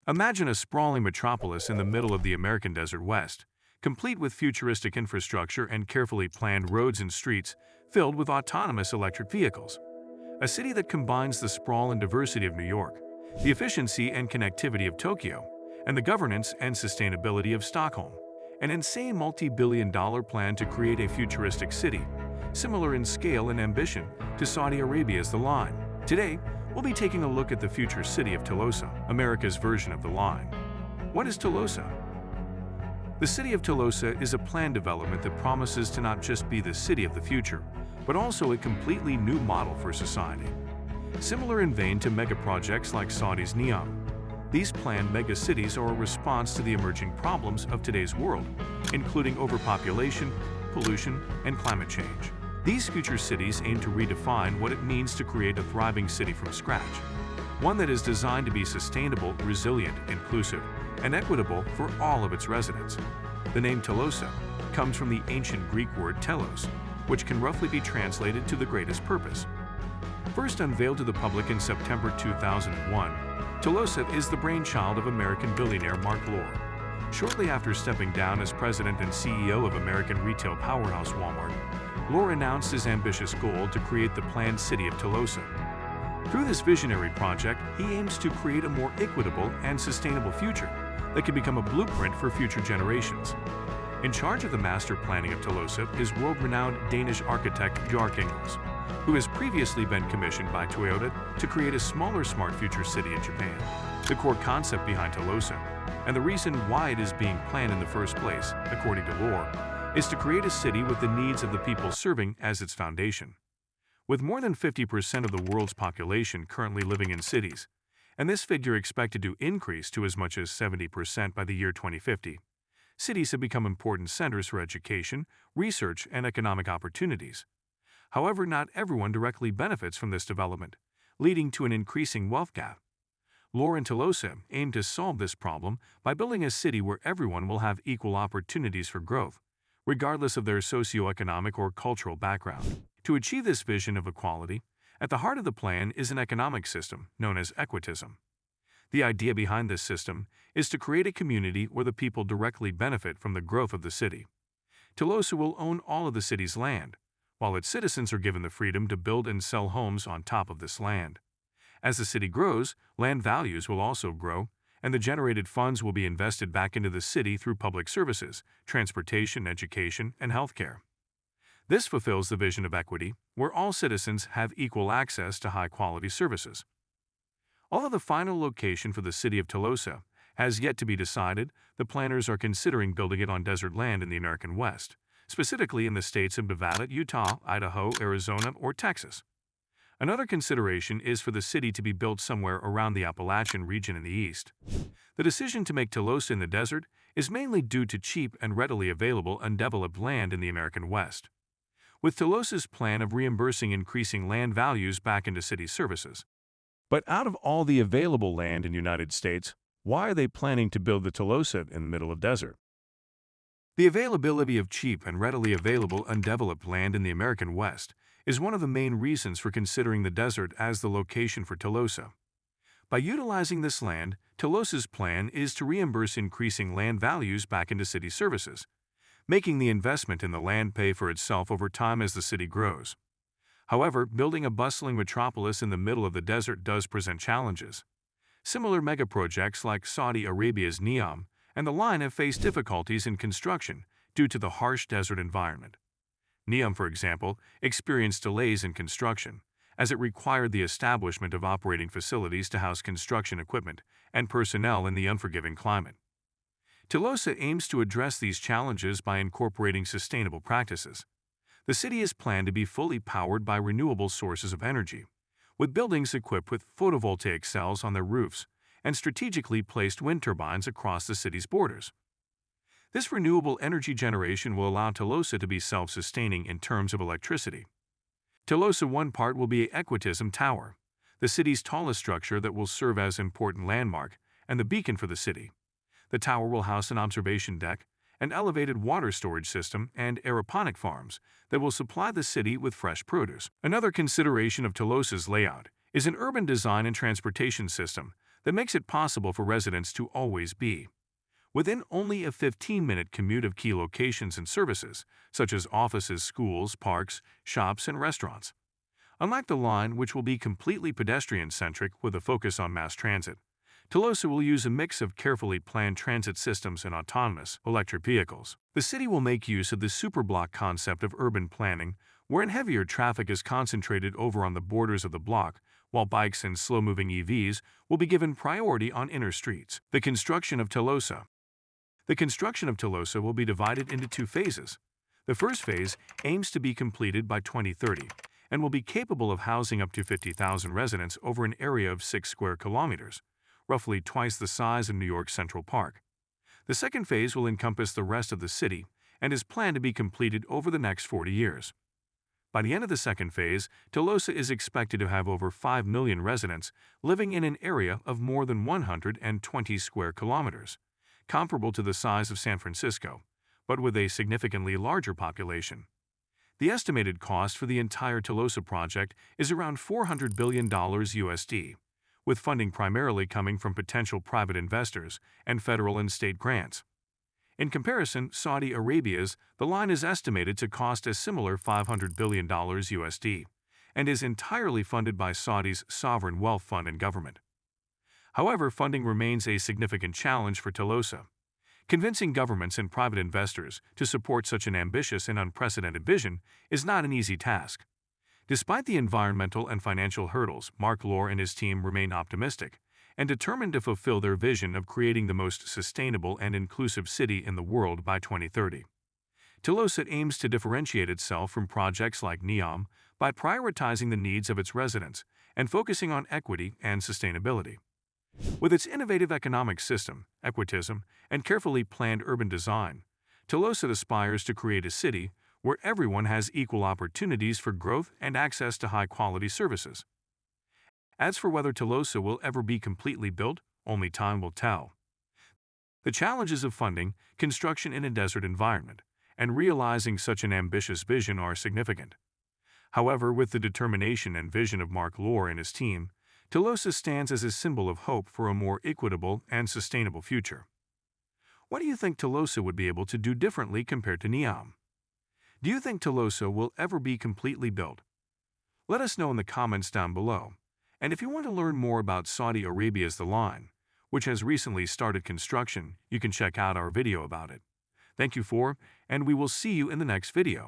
Imagine a sprawling metropolis in the middle of the American Desert West, complete with futuristic infrastructure and carefully planned roads and streets filled with autonomous electric vehicles. A city that combines the sprawl and diversity of New York, the efficiency and connectivity of Tokyo, and the governance and sustainability of Stockholm. An insane multi-billion-dollar plan to create a futuristic city, similar in scale and ambition to Saudi Arabia's The Line. Today, we'll be taking a look at the future city of Telosa, America's version of The Line. What is Telosa? The city of Telosa is a planned development that promises to not just be the city of the future, but also a completely new model for society. Similar in vein to megaprojects like Saudi's Neom, these planned megacities are a response to the emerging problems of today's world, including overpopulation, pollution, and climate change. These future cities aim to redefine what it means to create a thriving city from scratch, one that is designed to be sustainable, resilient, inclusive, and equitable for all of its residents. The name Telosa comes from the ancient Greek word telos, which can roughly be translated to the greatest purpose. First unveiled to the public in September 2001, Telosa is the brainchild of American billionaire Mark Lore. Shortly after stepping down as president and CEO of American retail powerhouse Walmart, Lore announced his ambitious goal to create the planned city of Telosa. Through this visionary project, he aims to create a more equitable and sustainable future that can become a blueprint for future generations. In charge of the master planning of Telosa is world-renowned Danish architect Bjarke Ingels, who has previously been commissioned by Toyota to create a smaller smart future city in Japan. The core concept behind Telosa, and the reason why it is being planned in the first place, according to Lore, is to create a city with the needs of the people serving as its foundation. With more than 50% of the world's population currently living in cities, and this figure expected to increase to as much as 70% by the year 2050, cities have become important centers for education, research, and economic opportunities. However, not everyone directly benefits from this development, leading to an increasing wealth gap. Lore and Telosa aim to solve this problem by building a city where everyone will have equal opportunities for growth, regardless of their socioeconomic or cultural background. To achieve this vision of equality, at the heart of the plan is an economic system known as equitism. The idea behind this system is to create a community where the people directly benefit from the growth of the city. Telosa will own all of the city's land, while its citizens are given the freedom to build and sell homes on top of this land. As the city grows, land values will also grow, and the generated funds will be invested back into the city through public services, transportation, education, and healthcare. This fulfills the vision of equity, where all citizens have equal access to high-quality services. Although the final location for the city of Telosa has yet to be decided, the planners are considering building it on desert land in the American West, specifically in the states of Nevada, Utah, Idaho, Arizona, or Texas. Another consideration is for the city to be built somewhere around the Appalachian region in the east. The decision to make Telosa in the desert is mainly due to cheap and readily available undeveloped land in the American West. With Telosa's plan of reimbursing increasing land values back into city services. But out of all the available land in the United States, why are they planning to build the Telosa in the middle of desert? The availability of cheap and readily available undeveloped land in the American West is one of the main reasons for considering the desert as the location for Telosa. By utilizing this land, Telosa's plan is to reimburse increasing land values back into city services, making the investment in the land pay for itself over time as the city grows. However, building a bustling metropolis in the middle of the desert does present challenges. Similar megaprojects like Saudi Arabia's Neom and The Line have faced difficulties in construction due to the harsh desert environment. Neom, for example, experienced delays in construction, as it required the establishment of operating facilities to house construction equipment and personnel in the unforgiving climate. Telosa aims to address these challenges by incorporating sustainable practices. The city is planned to be fully powered by renewable sources of energy, with buildings equipped with photovoltaic cells on their roofs and strategically placed wind turbines across the city's borders. This renewable energy generation will allow Telosa to be self-sustaining in terms of electricity. Telosa one part will be an Equitism Tower, the city's tallest structure that will serve as an important landmark and the beacon for the city. The tower will house an observation deck, an elevated water storage system, and aeroponic farms that will supply the city with fresh produce. Another consideration of Telosa's layout is an urban design and transportation system that makes it possible for residents to always be within only a 15-minute commute of key locations and services, such as offices, schools, parks, shops, and restaurants. Unlike the line, which will be completely pedestrian-centric with a focus on mass transit, Telosa will use a mix of carefully planned transit systems and autonomous electric vehicles. The city will make use of the superblock concept of urban planning, wherein heavier traffic is concentrated over on the borders of the block, while bikes and slow-moving EVs will be given priority on inner streets. The construction of Telosa will be divided into two phases. The first phase aims to be completed by 2030 and will be capable of housing up to 50,000 residents over an area of 6 square kilometers, roughly twice the size of New York's Central Park. The second phase will encompass the rest of the city and is planned to be completed over the next 40 years. By the end of the second phase, Telosa is expected to have over 5 million residents living in an area of more than 120 square kilometers, comparable to the size of San Francisco, but with a significantly larger population. The estimated cost for the entire Telosa project is around $400 billion USD, with funding primarily coming from potential private investors and federal and state grants. In comparison, Saudi Arabia's The Line is estimated to cost a similar $500 billion USD and is entirely funded by Saudi's sovereign wealth fund and government. However, funding remains a significant challenge for Telosa. Convincing governments and private investors to support such an ambitious and unprecedented vision is not an easy task. Despite the environmental and financial hurdles, Mark Lohr and his team remain optimistic and determined to fulfill their vision of creating the most sustainable and inclusive city in the world by 2030. Telosa aims to differentiate itself from projects like NEOM by prioritizing the needs of its residents and focusing on equity and sustainability. With its innovative economic system, equitism, and carefully planned urban design, Telosa aspires to create a city where everyone has equal opportunities for growth and access to high-quality services. As for whether Telosa will ever be completely built, only time will tell. The challenges of funding, construction in a desert environment, and realizing such an ambitious vision are significant. However, with the determination and vision of Mark Lohr and his team, Telosa stands as a symbol of hope for a more equitable and sustainable future. What do you think Telosa would be able to do differently compared to NEOM? Do you think Telosa will ever be completely built? Let us know in the comments down below. And if you want to learn more about Saudi Arabia's The Line, which has recently started construction, you can check out our video about it. Thank you for, and we will see you in the next video.